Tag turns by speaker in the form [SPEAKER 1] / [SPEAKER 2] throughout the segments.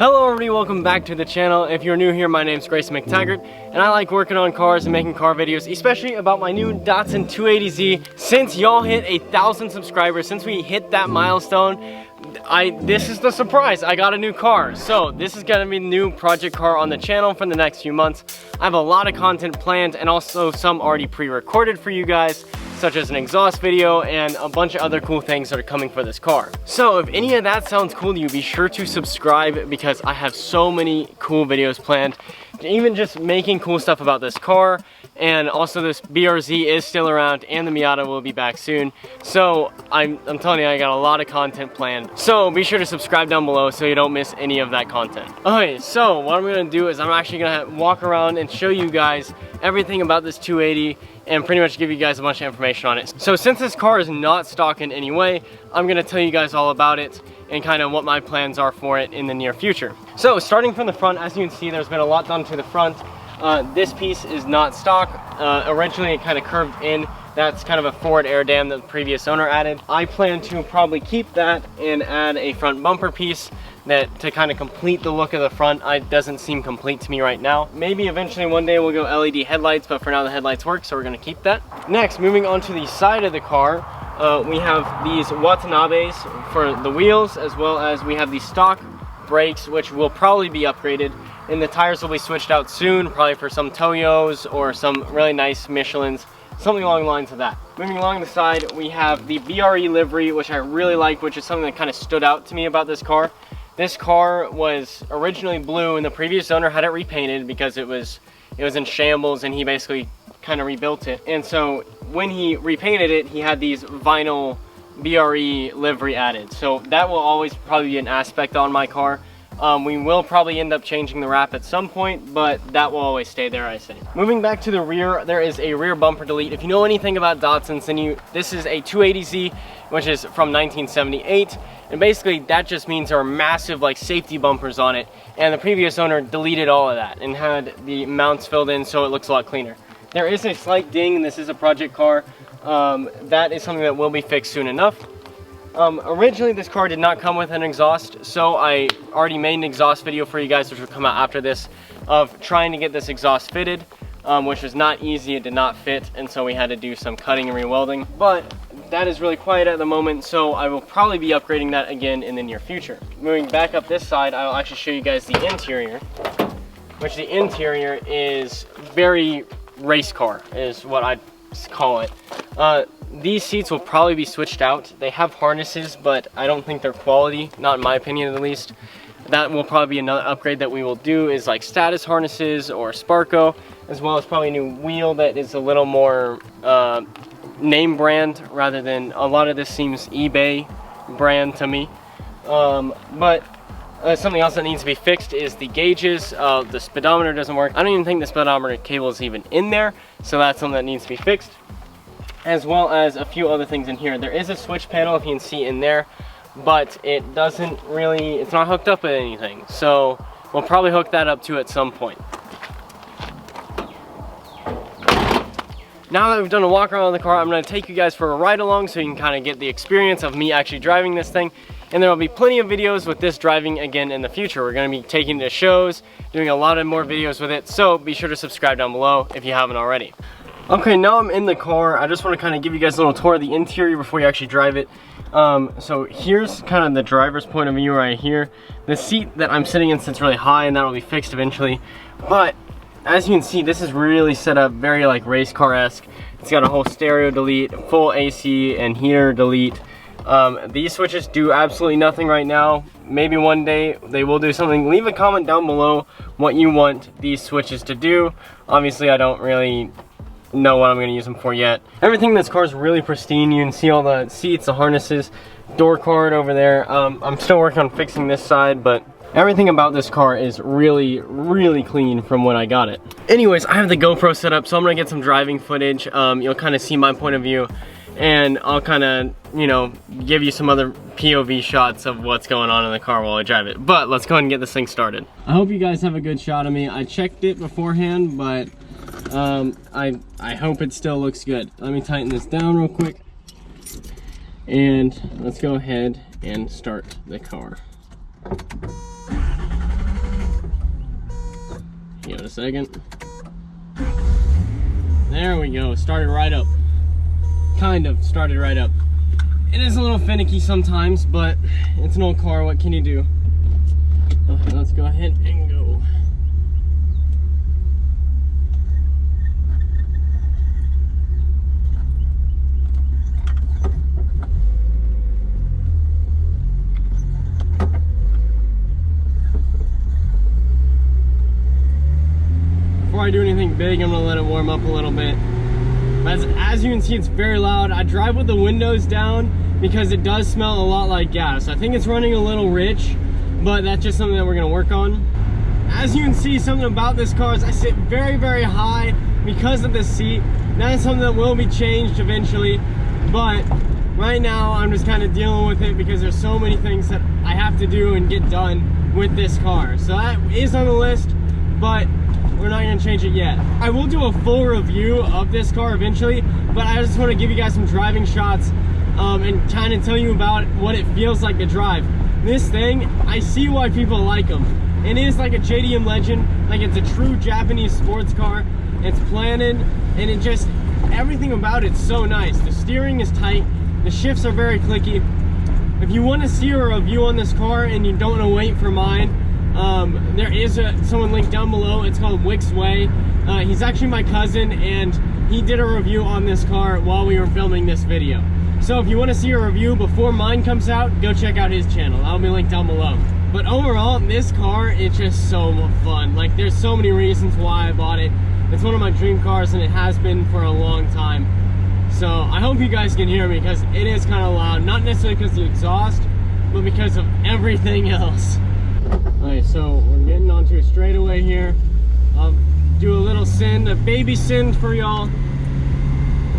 [SPEAKER 1] Hello everybody, welcome back to the channel. If you're new here, my name's Grace McTaggart, and I like working on cars and making car videos, especially about my new Datsun 280Z. Since y'all hit 1,000 subscribers, since we hit that milestone, this is the surprise. I got a new car. So this is gonna be the new project car on the channel for the next few months. I have a lot of content planned and also some already pre-recorded for you guys, such as an exhaust video and a bunch of other cool things that are coming for this car. So if any of that sounds cool to you, be sure to subscribe because I have so many cool videos planned. Even just making cool stuff about this car, and also this BRZ is still around and the Miata will be back soon. So I'm telling you, I got a lot of content planned. So be sure to subscribe down below so you don't miss any of that content. Okay, so what I'm gonna do is I'm actually gonna walk around and show you guys everything about this 280 and pretty much give you guys a bunch of information on it. So since this car is not stock in any way, I'm gonna tell you guys all about it and kind of what my plans are for it in the near future. So starting from the front, as you can see, there's been a lot done to the front. This piece is not stock. Originally it kind of curved in. That's kind of a forward air dam that the previous owner added. I plan to probably keep that and add a front bumper piece to kind of complete the look of the front. It doesn't seem complete to me right now. Maybe eventually one day we'll go LED headlights, but for now the headlights work, so we're gonna keep that. Next, moving on to the side of the car, we have these Watanabes for the wheels, as well as we have the stock brakes, which will probably be upgraded, and the tires will be switched out soon, probably for some Toyos or some really nice Michelins, something along the lines of that. Moving along the side, we have the BRE livery, which I really like, which is something that kind of stood out to me about this car. This car was originally blue, and the previous owner had it repainted because it was in shambles, and he basically kind of rebuilt it. And so when he repainted it, he had these vinyl BRE livery added. So that will always probably be an aspect on my car. We will probably end up changing the wrap at some point, but that will always stay there, I say. Moving back to the rear, there is a rear bumper delete. If you know anything about Datsuns, then this is a 280Z, which is from 1978. And basically that just means there are massive like safety bumpers on it. And the previous owner deleted all of that and had the mounts filled in so it looks a lot cleaner. There is a slight ding, and this is a project car. That is something that will be fixed soon enough. Originally this car did not come with an exhaust, so I already made an exhaust video for you guys, which will come out after this, of trying to get this exhaust fitted, which was not easy. It did not fit, and so we had to do some cutting and rewelding. But that is really quiet at the moment, so I will probably be upgrading that again in the near future. Moving back up this side, I will actually show you guys the interior, which the interior is very race car, is what I'd call it. These seats will probably be switched out. They have harnesses, but I don't think they're quality, not in my opinion at least. That will probably be another upgrade that we will do, is like status harnesses or Sparco, as well as probably a new wheel that is a little more name brand rather than, a lot of this seems eBay brand to me. But something else that needs to be fixed is the gauges. The speedometer doesn't work. I don't even think the speedometer cable is even in there, so that's something that needs to be fixed, as well as a few other things in here. There is a switch panel, if you can see in there, but it doesn't really, it's not hooked up with anything, so we'll probably hook that up too at some point. Now that we've done a walk around the car, I'm going to take you guys for a ride along so you can kind of get the experience of me actually driving this thing. And there will be plenty of videos with this driving again in the future. We're going to be taking it to shows, doing a lot of more videos with it, so be sure to subscribe down below if you haven't already. Okay, now I'm in the car. I just want to kind of give you guys a little tour of the interior before you actually drive it. So here's kind of the driver's point of view right here. The seat that I'm sitting in sits really high, and that will be fixed eventually. But as you can see, this is really set up very like race car-esque. It's got a whole stereo delete, full AC and heater delete. These switches do absolutely nothing right now. Maybe one day they will do something. Leave a comment down below what you want these switches to do. Obviously I don't really know what I'm going to use them for yet. Everything in this car is really pristine. You can see all the seats, the harnesses, door card over there. I'm still working on fixing this side, but everything about this car is really, really clean from when I got it. Anyways, I have the GoPro set up, so I'm going to get some driving footage. You'll kind of see my point of view, and I'll kind of, you know, give you some other POV shots of what's going on in the car while I drive it. But let's go ahead and get this thing started. I hope you guys have a good shot of me. I checked it beforehand, but I hope it still looks good. Let me tighten this down real quick, and let's go ahead and start the car. Give it a second. There we go, started right up. Kind of started right up. It is a little finicky sometimes, but it's an old car, what can you do? Okay, let's go ahead and go. Before I do anything big, I'm gonna let it warm up a little bit. As you can see, it's very loud. I drive with the windows down because it does smell a lot like gas. I think it's running a little rich, but that's just something that we're gonna work on. As you can see, something about this car is I sit very, very high because of the seat. That is something that will be changed eventually, but right now I'm just kind of dealing with it because there's so many things that I have to do and get done with this car. So that is on the list, but we're not gonna change it yet. I will do a full review of this car eventually, but I just want to give you guys some driving shots and kind of tell you about what it feels like to drive. This thing, I see why people like them. It is like a JDM Legend, like it's a true Japanese sports car. It's planted, and it just, everything about it's so nice. The steering is tight, the shifts are very clicky. If you want to see a review on this car and you don't want to wait for mine, there is someone linked down below. It's called WICKS. He's actually my cousin, and he did a review on this car while we were filming this video. So if you want to see a review before mine comes out, go check out his channel. That'll be linked down below. But overall, this car, it's just so much fun. Like, there's so many reasons why I bought it. It's one of my dream cars, and it has been for a long time. So I hope you guys can hear me, because it is kind of loud. Not necessarily because of the exhaust, but because of everything else. Alright, so we're getting onto a straightaway here. I'll do a little send, a baby send for y'all.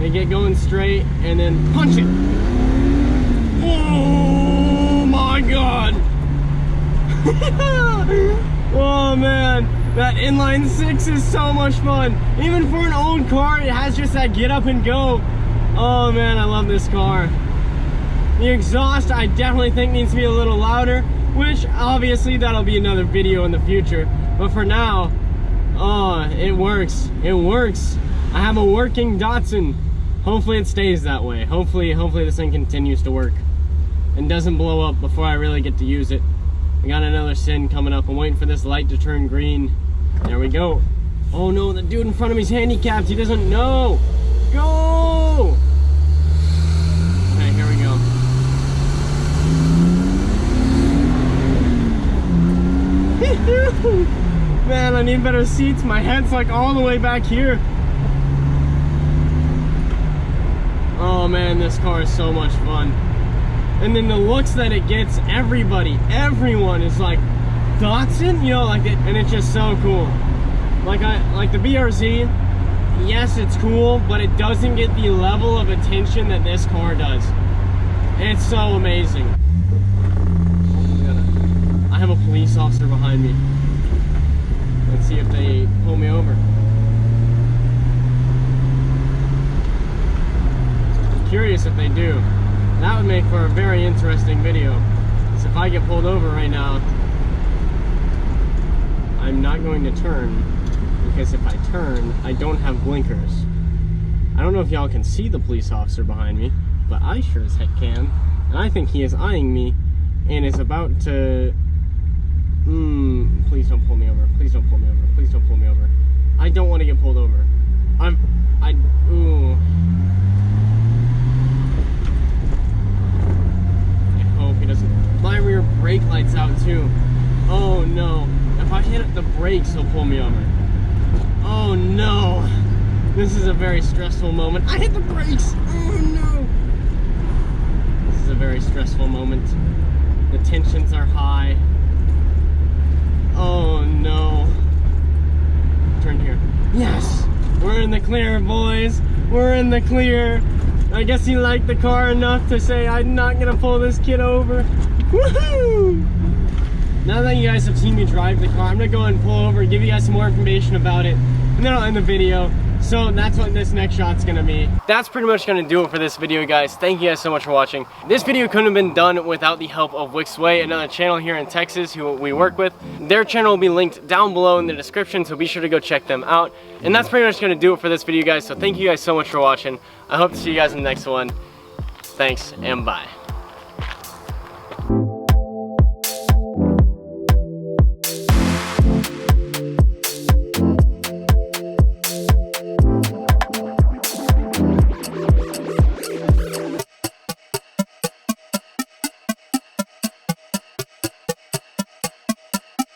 [SPEAKER 1] And get going straight, and then punch it. Oh my god! Oh man, that inline six is so much fun. Even for an old car, it has just that get up and go. Oh man, I love this car. The exhaust, I definitely think needs to be a little louder, which obviously that'll be another video in the future. But for now, oh, it works. It works. I have a working Datsun. Hopefully it stays that way. Hopefully this thing continues to work and doesn't blow up before I really get to use it. I got another sin coming up. I'm waiting for this light to turn green. There we go. Oh no, the dude in front of me is handicapped. He doesn't know. Go! Okay, here we go. Man, I need better seats. My head's like all the way back here. Oh man, this car is so much fun. And then the looks that it gets, everyone is like, Datsun? You know, like it, and it's just so cool. Like the BRZ, yes, it's cool, but it doesn't get the level of attention that this car does. It's so amazing. I have a police officer behind me. Let's see if they pull me over. I'm curious if they do. That would make for a very interesting video. So if I get pulled over right now, I'm not going to turn, because if I turn, I don't have blinkers. I don't know if y'all can see the police officer behind me, but I sure as heck can. And I think he is eyeing me and is about to... please don't pull me over. Please don't pull me over. Please don't pull me over. I don't want to get pulled over. Ooh. I hope he doesn't. My rear brake light's out too. Oh no. If I hit the brakes, he'll pull me over. Oh no. This is a very stressful moment. I hit the brakes. Oh no. This is a very stressful moment. The tensions are high. Oh no. Turn here. Yes! We're in the clear, boys. We're in the clear. I guess he liked the car enough to say, I'm not gonna pull this kid over. Woohoo! Now that you guys have seen me drive the car, I'm gonna go and pull over and give you guys some more information about it. And then I'll end the video. So that's what this next shot's gonna be. That's pretty much gonna do it for this video, guys. Thank you guys so much for watching. This video couldn't have been done without the help of WICKS Way, another channel here in Texas who we work with. Their channel will be linked down below in the description, so be sure to go check them out. And that's pretty much gonna do it for this video, guys. So thank you guys so much for watching. I hope to see you guys in the next one. Thanks and bye.